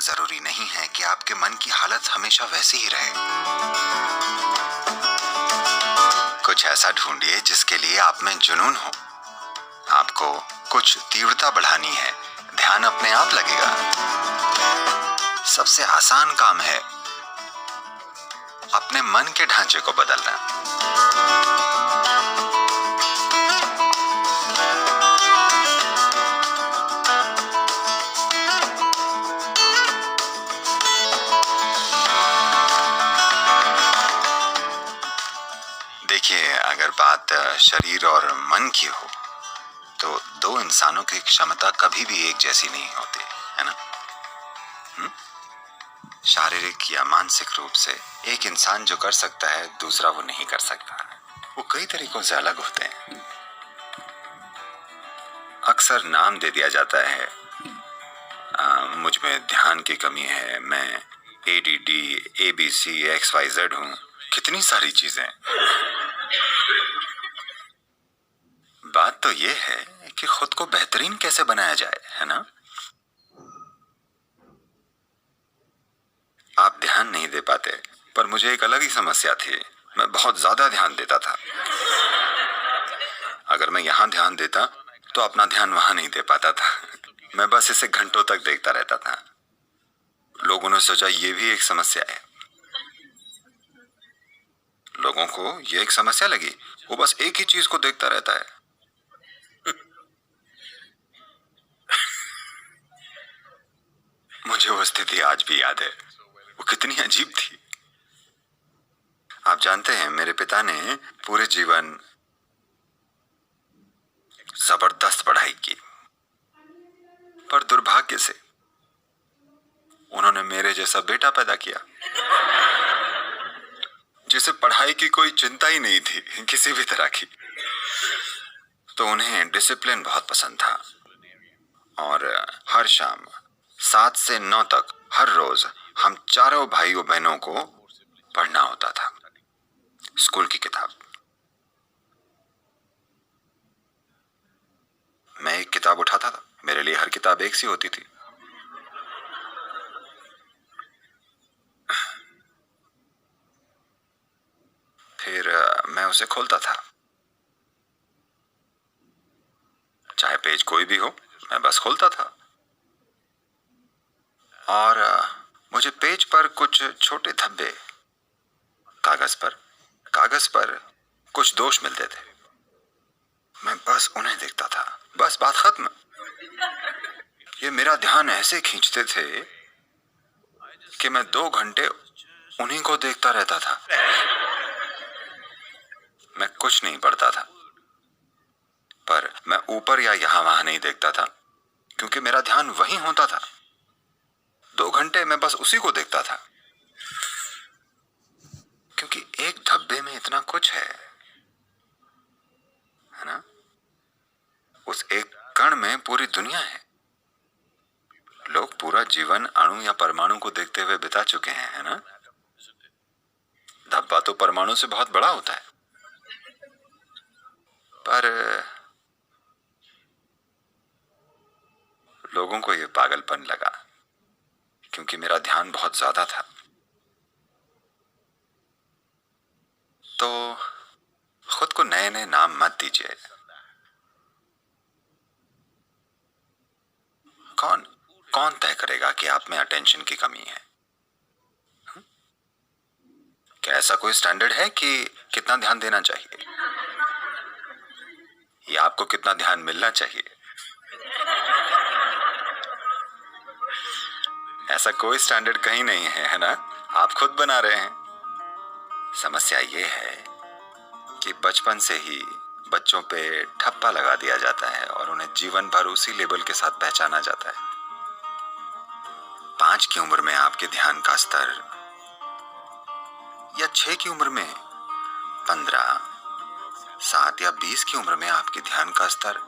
जरूरी नहीं है कि आपके मन की हालत हमेशा वैसी ही रहे। कुछ ऐसा ढूंढिए जिसके लिए आप में जुनून हो। आपको कुछ तीव्रता बढ़ानी है, ध्यान अपने आप लगेगा। सबसे आसान काम है अपने मन के ढांचे को बदलना। देखिए, अगर बात शरीर और मन की हो तो दो इंसानों की क्षमता कभी भी एक जैसी नहीं होती, है ना? शारीरिक या मानसिक रूप से एक इंसान जो कर सकता है दूसरा वो नहीं कर सकता। वो कई तरीकों से अलग होते हैं। अक्सर नाम दे दिया जाता है, मुझ में ध्यान की कमी है, मैं ADD, ABC, XYZ हूं, कितनी सारी चीजें। बात तो ये है कि खुद को बेहतरीन कैसे बनाया जाए, है ना? आप ध्यान नहीं दे पाते, पर मुझे एक अलग ही समस्या थी। मैं बहुत ज्यादा ध्यान देता था। अगर मैं यहां ध्यान देता तो अपना ध्यान वहां नहीं दे पाता था। मैं बस इसे घंटों तक देखता रहता था। लोगों ने सोचा ये भी एक समस्या है। लोगों को ये एक समस्या लगी, वो बस एक ही चीज को देखता रहता है। मुझे वो स्थिति आज भी याद है। वो कितनी अजीब थी। आप जानते हैं, मेरे पिता ने पूरे जीवन जबरदस्त पढ़ाई की, पर दुर्भाग्य से उन्होंने मेरे जैसा बेटा पैदा किया जिसे पढ़ाई की कोई चिंता ही नहीं थी, किसी भी तरह की। तो उन्हें डिसिप्लिन बहुत पसंद था और हर शाम 7 से 9 तक हर रोज हम चारों भाइयों बहनों को पढ़ना होता था, स्कूल की किताब। मैं एक किताब उठाता था, मेरे लिए हर किताब एक सी होती थी। फिर मैं उसे खोलता था, चाहे पेज कोई भी हो, मैं बस खोलता था। और मुझे पेज पर कुछ छोटे धब्बे कागज पर कुछ दोष मिलते थे। मैं बस उन्हें देखता था, बस बात खत्म। ये मेरा ध्यान ऐसे खींचते थे कि मैं 2 घंटे उन्हीं को देखता रहता था। मैं कुछ नहीं पढ़ता था, पर मैं ऊपर या यहां वहां नहीं देखता था, क्योंकि मेरा ध्यान वहीं होता था। 2 घंटे मैं बस उसी को देखता था, क्योंकि एक धब्बे में इतना कुछ है ना? उस एक कण में पूरी दुनिया है। लोग पूरा जीवन अणु या परमाणु को देखते हुए बिता चुके हैं, है ना? धब्बा तो परमाणु से बहुत बड़ा होता है, पर लोगों को यह पागलपन लगा, क्योंकि मेरा ध्यान बहुत ज्यादा था। तो खुद को नए नए नाम मत दीजिए। कौन तय करेगा कि आप में अटेंशन की कमी है? क्या ऐसा कोई स्टैंडर्ड है कि कितना ध्यान देना चाहिए या आपको कितना ध्यान मिलना चाहिए? ऐसा कोई स्टैंडर्ड कहीं नहीं है ना? आप खुद बना रहे हैं। समस्या ये है कि बचपन से ही बच्चों पे ठप्पा लगा दिया जाता है और उन्हें जीवन भर उसी लेबल के साथ पहचाना जाता है। 5 की उम्र में आपके ध्यान का स्तर या 6 की उम्र में 15, 7 या 20 की उम्र में आपके ध्यान का स्तर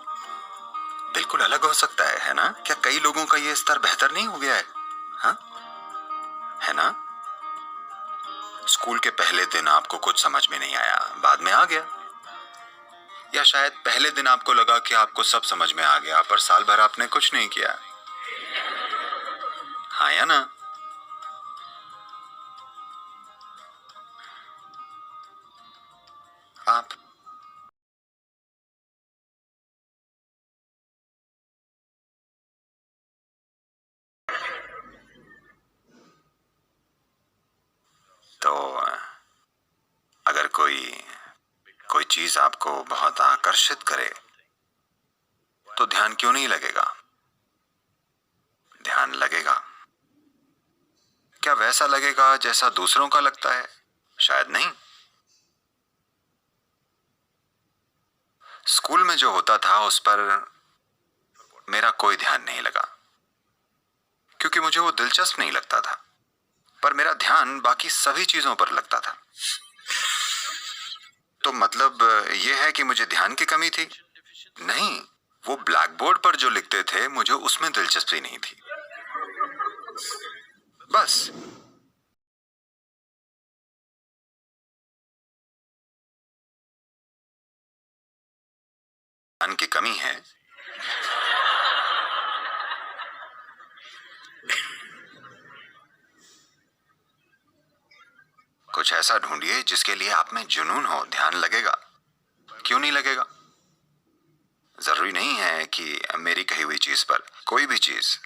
बिल्कुल अलग हो सकता है ना? क्या कई लोगों का ये स्तर बेहतर नहीं हो गया है? हाँ? है ना? स्कूल के पहले दिन आपको कुछ समझ में नहीं आया, बाद में आ गया। या शायद पहले दिन आपको लगा कि आपको सब समझ में आ गया, पर साल भर आपने कुछ नहीं किया। हाँ या ना? आप तो अगर कोई कोई चीज आपको बहुत आकर्षित करे तो ध्यान क्यों नहीं लगेगा? ध्यान लगेगा। क्या वैसा लगेगा जैसा दूसरों का लगता है? शायद नहीं। स्कूल में जो होता था उस पर मेरा कोई ध्यान नहीं लगा क्योंकि मुझे वो दिलचस्प नहीं लगता था, पर मेरा ध्यान बाकी सभी चीजों पर लगता था। तो मतलब यह है कि मुझे ध्यान की कमी थी? नहीं, वो ब्लैक बोर्ड पर जो लिखते थे मुझे उसमें दिलचस्पी नहीं थी, बस। ध्यान की कमी है। कुछ ऐसा ढूंढिए जिसके लिए आप में जुनून हो, ध्यान लगेगा। क्यों नहीं लगेगा? जरूरी नहीं है कि मेरी कही हुई चीज पर, कोई भी चीज।